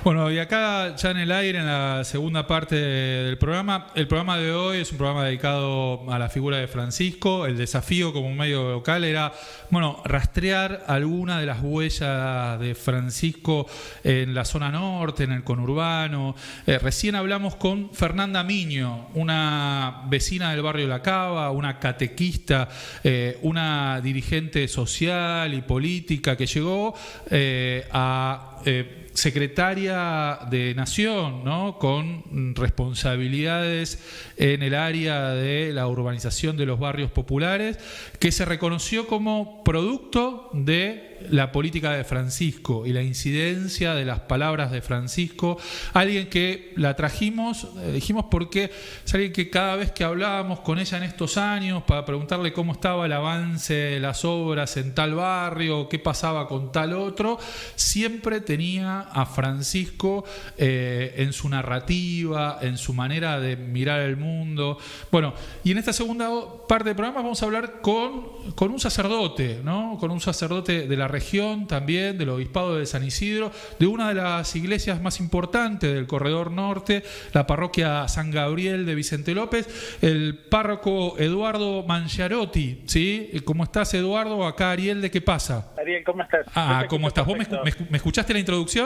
Bueno, y acá ya en el aire, en la segunda parte del programa, el programa de hoy es un programa dedicado a la figura de Francisco. El desafío como un medio local era, bueno, rastrear alguna de las huellas de Francisco en la zona norte, en el conurbano. Recién hablamos con Fernanda Miño, una vecina del barrio La Cava, una catequista, una dirigente social y política que llegó a secretaria de Nación, ¿no? Con responsabilidades en el área de la urbanización de los barrios populares, que se reconoció como producto de la política de Francisco y la incidencia de las palabras de Francisco. Alguien que la trajimos, dijimos porque es alguien que cada vez que hablábamos con ella en estos años para preguntarle cómo estaba el avance de las obras en tal barrio, qué pasaba con tal otro, siempre tenía a Francisco en su narrativa, en su manera de mirar el mundo. Bueno, y en esta segunda parte del programa vamos a hablar con un sacerdote, ¿no? Con un sacerdote de la región también, del obispado de San Isidro, de una de las iglesias más importantes del corredor norte, la parroquia San Gabriel de Vicente López, el párroco Eduardo Mangiarotti, ¿sí? ¿Cómo estás, Eduardo? Acá Ariel, ¿de qué pasa? Ariel, ¿cómo estás? ¿Cómo estás? ¿Vos me escuchaste la introducción?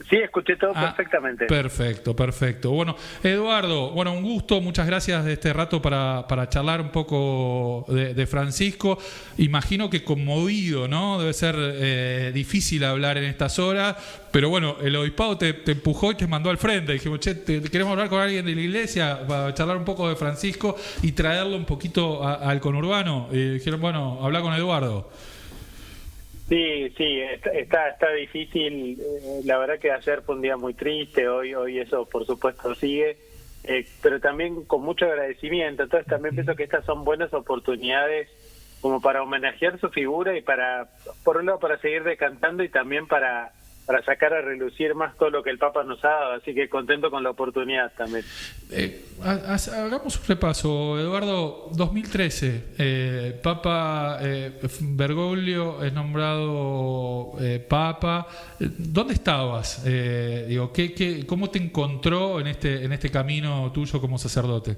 Sí, escuché todo perfectamente. Perfecto. Bueno, Eduardo, un gusto, muchas gracias de este rato para charlar un poco de Francisco. Imagino que conmovido, ¿no? Debe ser difícil hablar en estas horas, pero bueno, el obispado te empujó y te mandó al frente. Dijimos, queremos hablar con alguien de la iglesia para charlar un poco de Francisco y traerlo un poquito al conurbano. Y dijeron, bueno, habla con Eduardo. Sí, está difícil. La verdad que ayer fue un día muy triste, hoy eso por supuesto sigue, pero también con mucho agradecimiento. Entonces también pienso que estas son buenas oportunidades como para homenajear su figura y por un lado para seguir decantando y también para sacar a relucir más todo lo que el Papa nos ha dado, así que contento con la oportunidad también. Hagamos un repaso, Eduardo. 2013, Papa Bergoglio es nombrado Papa. ¿Dónde estabas? ¿Cómo te encontró en este camino tuyo como sacerdote?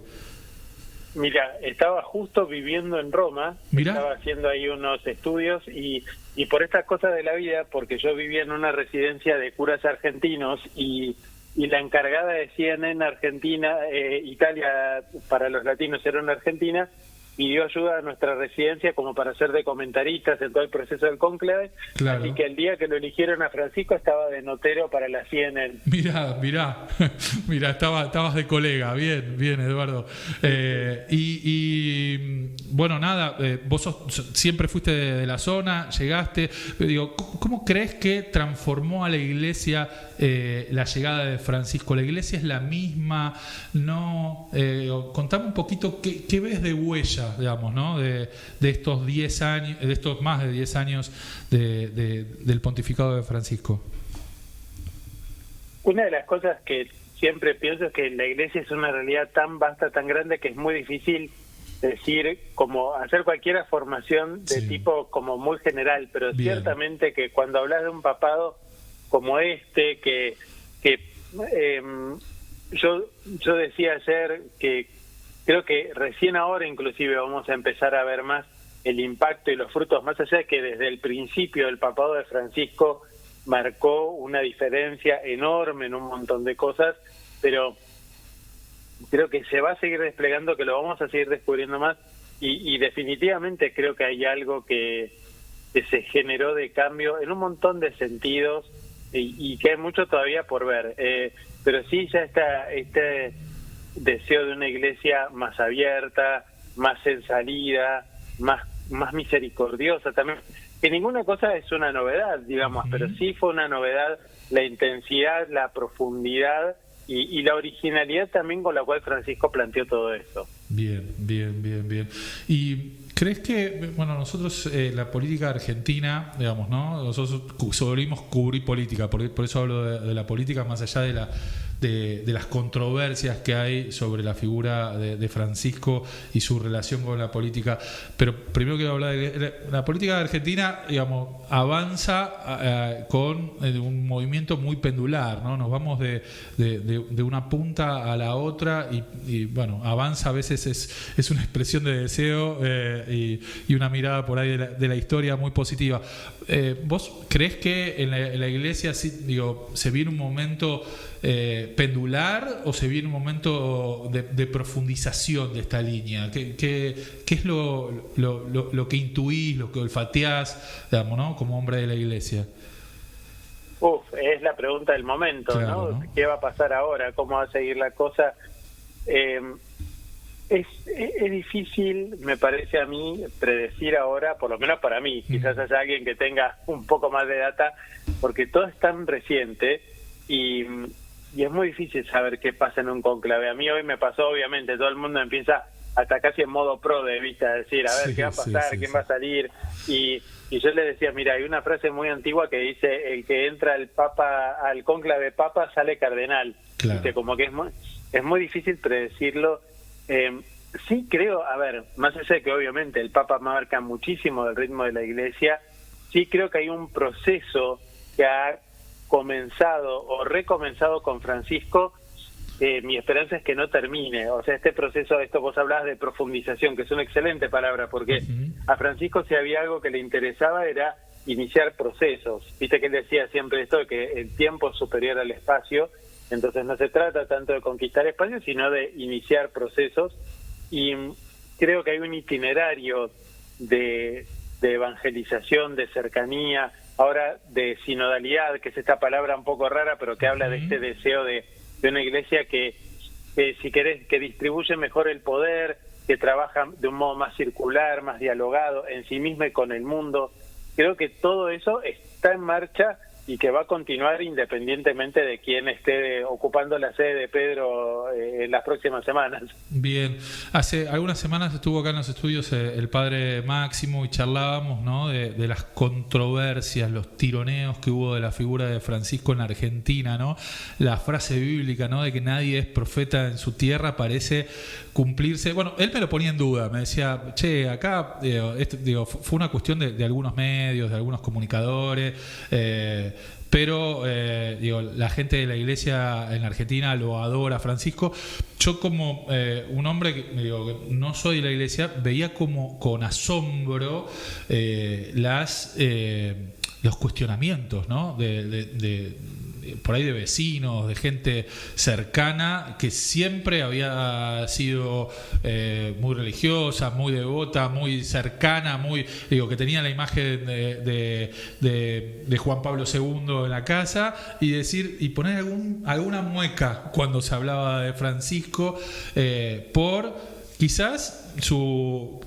Mira, estaba justo viviendo en Roma, estaba haciendo ahí unos estudios y por estas cosas de la vida, porque yo vivía en una residencia de curas argentinos y la encargada de CNN Argentina, Italia para los latinos era una argentina, pidió ayuda a nuestra residencia como para ser de comentaristas en todo el proceso del cónclave. Claro. Así que el día que lo eligieron a Francisco estaba de notero para la CNN. Mirá, estabas de colega. Bien, Eduardo. Bueno, nada, vos siempre fuiste de la zona, llegaste. Digo, ¿cómo crees que transformó a la iglesia la llegada de Francisco? ¿La iglesia es la misma? ¿No? Contame un poquito qué ves de huella, digamos, ¿no? de estos 10 años, de estos más de 10 años del pontificado de Francisco. Una de las cosas que siempre pienso es que la iglesia es una realidad tan vasta, tan grande, que es muy difícil decir, como hacer cualquier formación de tipo como muy general, pero bien. Ciertamente que cuando hablas de un papado como que yo decía ayer que creo que recién ahora inclusive vamos a empezar a ver más el impacto y los frutos, más allá de que desde el principio el papado de Francisco marcó una diferencia enorme en un montón de cosas, pero creo que se va a seguir desplegando, que lo vamos a seguir descubriendo más y definitivamente creo que hay algo que se generó de cambio en un montón de sentidos y que hay mucho todavía por ver, pero sí ya está este deseo de una iglesia más abierta, más en salida, más misericordiosa también, que ninguna cosa es una novedad, digamos, pero sí fue una novedad la intensidad, la profundidad y la originalidad también con la cual Francisco planteó todo esto. Bien. ¿Y crees que, nosotros, la política argentina, digamos, ¿no? Nosotros solimos cubrir política, por eso hablo de la política más allá de de las controversias que hay sobre la figura de Francisco y su relación con la política. Pero primero quiero hablar de la política de Argentina, digamos, avanza con un movimiento muy pendular, ¿no? Nos vamos de una punta a la otra y bueno, avanza a veces es una expresión de deseo y una mirada por ahí de la historia muy positiva. ¿Vos creés que en la iglesia se viene un momento pendular o se viene un momento de profundización de esta línea? ¿Qué es lo que intuís, lo que olfateás, digamos, ¿no? Como hombre de la iglesia? Es la pregunta del momento, claro, ¿no? ¿Qué va a pasar ahora? ¿Cómo va a seguir la cosa? Es difícil, me parece a mí, predecir ahora, por lo menos para mí, quizás haya alguien que tenga un poco más de data, porque todo es tan reciente y es muy difícil saber qué pasa en un conclave. A mí hoy me pasó, obviamente, todo el mundo empieza hasta casi en modo pro de vista, a decir, a ver, qué va a pasar, quién va a salir, y yo le decía, mira, hay una frase muy antigua que dice, el que entra el papa al cónclave papa sale cardenal. Claro. ¿Viste? Como que es muy difícil predecirlo. Sí creo, a ver, más allá de que obviamente el Papa marca muchísimo el ritmo de la Iglesia, sí creo que hay un proceso que ha comenzado o recomenzado con Francisco. Mi esperanza es que no termine, o sea, este proceso, esto vos hablabas de profundización, que es una excelente palabra, porque a Francisco si había algo que le interesaba era iniciar procesos. Viste que él decía siempre esto, de que el tiempo es superior al espacio. Entonces no se trata tanto de conquistar espacios, sino de iniciar procesos, y creo que hay un itinerario de evangelización, de cercanía, ahora de sinodalidad, que es esta palabra un poco rara, pero que habla de este deseo de una iglesia que si querés, que distribuye mejor el poder, que trabaja de un modo más circular, más dialogado en sí misma y con el mundo. Creo que todo eso está en marcha y que va a continuar independientemente de quién esté ocupando la sede de Pedro en las próximas semanas. Bien, hace algunas semanas estuvo acá en los estudios el padre Máximo y charlábamos, ¿no?, de las controversias, los tironeos que hubo de la figura de Francisco en Argentina, ¿no? La frase bíblica, ¿no?, de que nadie es profeta en su tierra parece cumplirse. Bueno, él me lo ponía en duda, me decía, che, acá fue una cuestión de algunos medios, de algunos comunicadores, pero la gente de la iglesia en Argentina lo adora a Francisco. Yo como un hombre que no soy de la iglesia, veía como con asombro los cuestionamientos, ¿no?, por ahí de vecinos, de gente cercana que siempre había sido muy religiosa, muy devota, muy cercana, que tenía la imagen de Juan Pablo II en la casa, y poner alguna mueca cuando se hablaba de Francisco por quizás su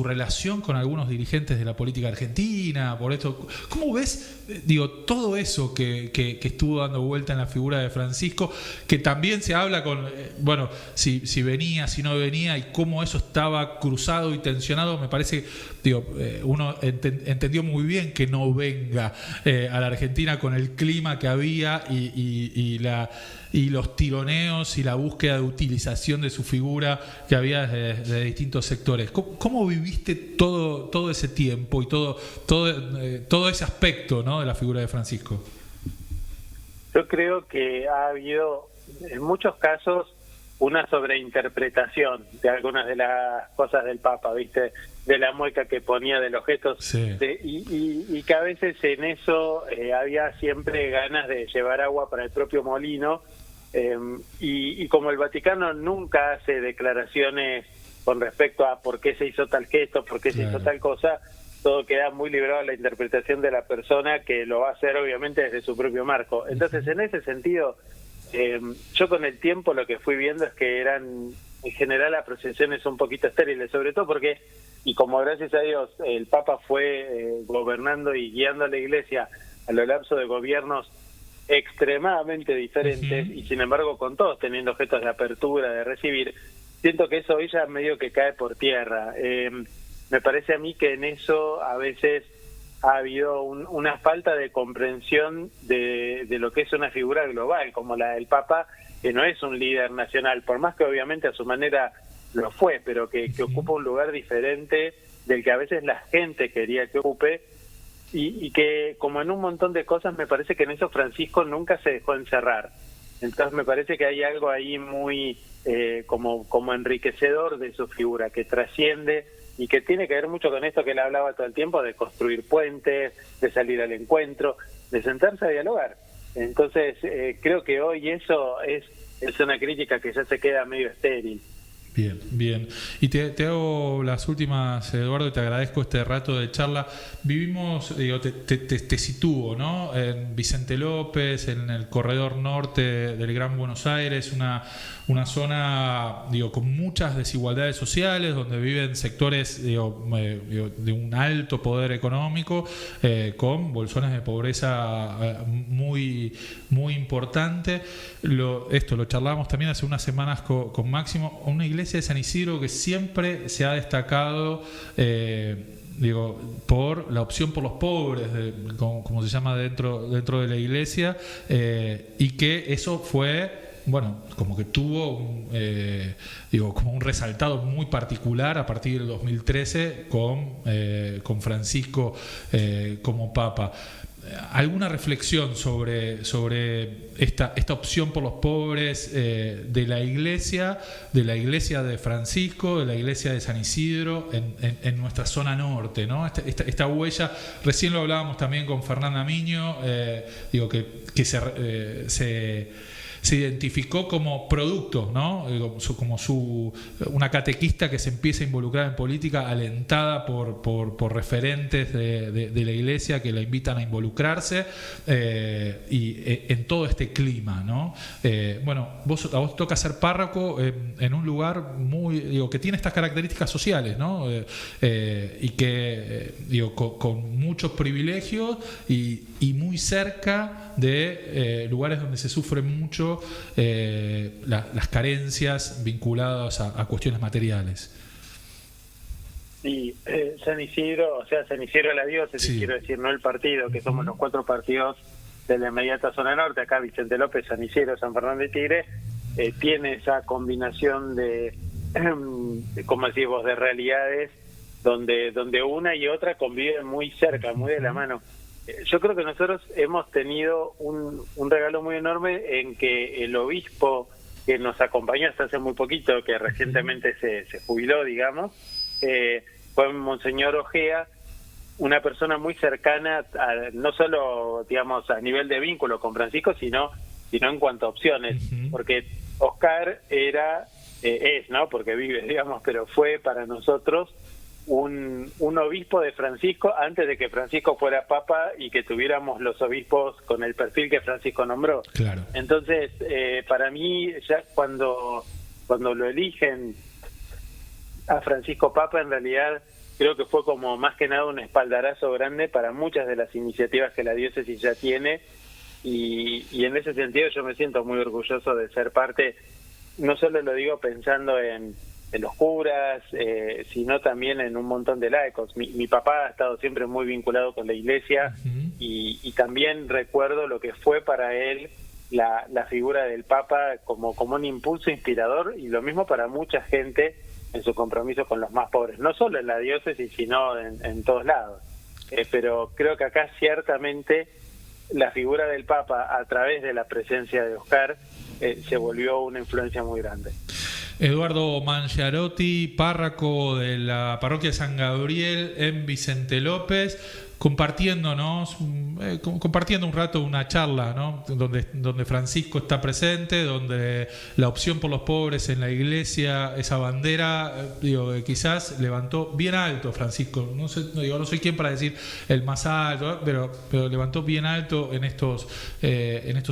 relación con algunos dirigentes de la política argentina, por esto. ¿Cómo ves, todo eso que estuvo dando vuelta en la figura de Francisco, que también se habla con, si venía, si no venía, y cómo eso estaba cruzado y tensionado? Me parece, uno entendió muy bien que no venga a la Argentina con el clima que había y los tironeos y la búsqueda de utilización de su figura que había de distintos sectores. ¿Cómo viviste todo ese tiempo y todo ese aspecto, ¿no?, de la figura de Francisco? Yo creo que ha habido en muchos casos una sobreinterpretación de algunas de las cosas del Papa, ¿viste? De la mueca que ponía, de los gestos, sí. Y que a veces en eso había siempre ganas de llevar agua para el propio molino, y como el Vaticano nunca hace declaraciones con respecto a por qué se hizo tal gesto, por qué se hizo tal cosa, todo queda muy librado a la interpretación de la persona, que lo va a hacer obviamente desde su propio marco. Entonces, en ese sentido, yo con el tiempo lo que fui viendo es que eran en general las procesiones un poquito estériles, sobre todo porque, y como gracias a Dios el Papa fue gobernando y guiando a la Iglesia a lo largo de gobiernos extremadamente diferentes, y sin embargo con todos teniendo gestos de apertura, de recibir, siento que eso hoy ya medio que cae por tierra. Me parece a mí que en eso a veces ha habido una falta de comprensión de lo que es una figura global, como la del Papa, que no es un líder nacional, por más que obviamente a su manera lo fue, pero que ocupa un lugar diferente del que a veces la gente quería que ocupe, y que, como en un montón de cosas, me parece que en eso Francisco nunca se dejó encerrar. Entonces me parece que hay algo ahí muy como enriquecedor de su figura, que trasciende y que tiene que ver mucho con esto que él hablaba todo el tiempo, de construir puentes, de salir al encuentro, de sentarse a dialogar. Entonces creo que hoy eso es una crítica que ya se queda medio estéril. Bien, bien. Y te hago las últimas, Eduardo, y te agradezco este rato de charla. Vivimos, digo, te sitúo, ¿no? En Vicente López, en el corredor norte del Gran Buenos Aires, una zona, digo, con muchas desigualdades sociales, donde viven sectores, digo, de un alto poder económico, con bolsones de pobreza muy, muy importante. Esto lo charlábamos también hace unas semanas con Máximo. Una iglesia de San Isidro que siempre se ha destacado, por la opción por los pobres, como se llama dentro de la iglesia, y que eso fue, bueno, como que tuvo como un resaltado muy particular a partir del 2013 con Francisco como Papa. ¿Alguna reflexión sobre esta opción por los pobres de la iglesia de Francisco, de la iglesia de San Isidro en nuestra zona norte, ¿no? Esta huella, recién lo hablábamos también con Fernanda Miño, que se identificó como producto, ¿no? Como una catequista que se empieza a involucrar en política, alentada por referentes de la iglesia que la invitan a involucrarse, y en todo este clima, ¿no? A vos toca ser párroco en un lugar que tiene estas características sociales, ¿no? Y que con muchos privilegios y muy cerca de lugares donde se sufre mucho las carencias vinculadas a cuestiones materiales. Sí, San Isidro es la diócesis, quiero decir, no el partido, que somos los 4 partidos de la inmediata zona norte, acá Vicente López, San Isidro, San Fernando y Tigre, tiene esa combinación de, como decís vos, de realidades donde una y otra conviven muy cerca, muy de la mano. Yo creo que nosotros hemos tenido un regalo muy enorme en que el obispo que nos acompañó hasta hace muy poquito, que recientemente se jubiló, digamos, fue Monseñor Ojea, una persona muy cercana, no solo, digamos, a nivel de vínculo con Francisco, sino en cuanto a opciones, porque Oscar es, ¿no? Porque vive, digamos, pero fue para nosotros un obispo de Francisco antes de que Francisco fuera papa y que tuviéramos los obispos con el perfil que Francisco nombró. Claro. Entonces, para mí, ya cuando lo eligen a Francisco papa, en realidad creo que fue como más que nada un espaldarazo grande para muchas de las iniciativas que la diócesis ya tiene, y en ese sentido yo me siento muy orgulloso de ser parte. No solo lo digo pensando en los curas, sino también en un montón de laicos. Mi papá ha estado siempre muy vinculado con la iglesia, y también recuerdo lo que fue para él la figura del Papa como un impulso inspirador, y lo mismo para mucha gente en su compromiso con los más pobres, no solo en la diócesis, sino en todos lados. Pero creo que acá ciertamente la figura del Papa, a través de la presencia de Oscar, se volvió una influencia muy grande. Eduardo Mangiarotti, párroco de la parroquia de San Gabriel en Vicente López, compartiendo un rato, una charla, ¿no? donde Francisco está presente, donde la opción por los pobres en la iglesia, esa bandera, quizás levantó bien alto Francisco. No soy quien para decir el más alto, pero levantó bien alto en estos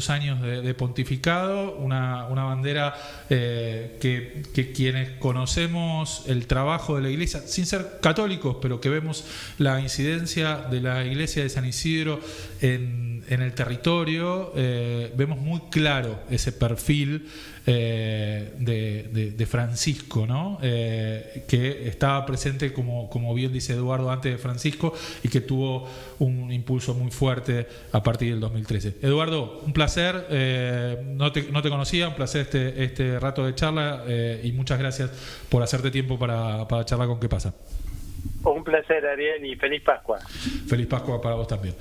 años de pontificado una bandera que quienes conocemos el trabajo de la iglesia, sin ser católicos, pero que vemos la incidencia de la iglesia de San Isidro en en el territorio vemos muy claro ese perfil de Francisco, ¿no? Que estaba presente, como bien dice Eduardo, antes de Francisco, y que tuvo un impulso muy fuerte a partir del 2013. Eduardo, un placer, no te conocía, un placer este rato de charla, y muchas gracias por hacerte tiempo para charlar con ¿Qué pasa? Un placer, Ariel, y feliz Pascua. Feliz Pascua para vos también.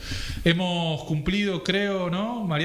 Hemos cumplido, creo, ¿no, Mariano?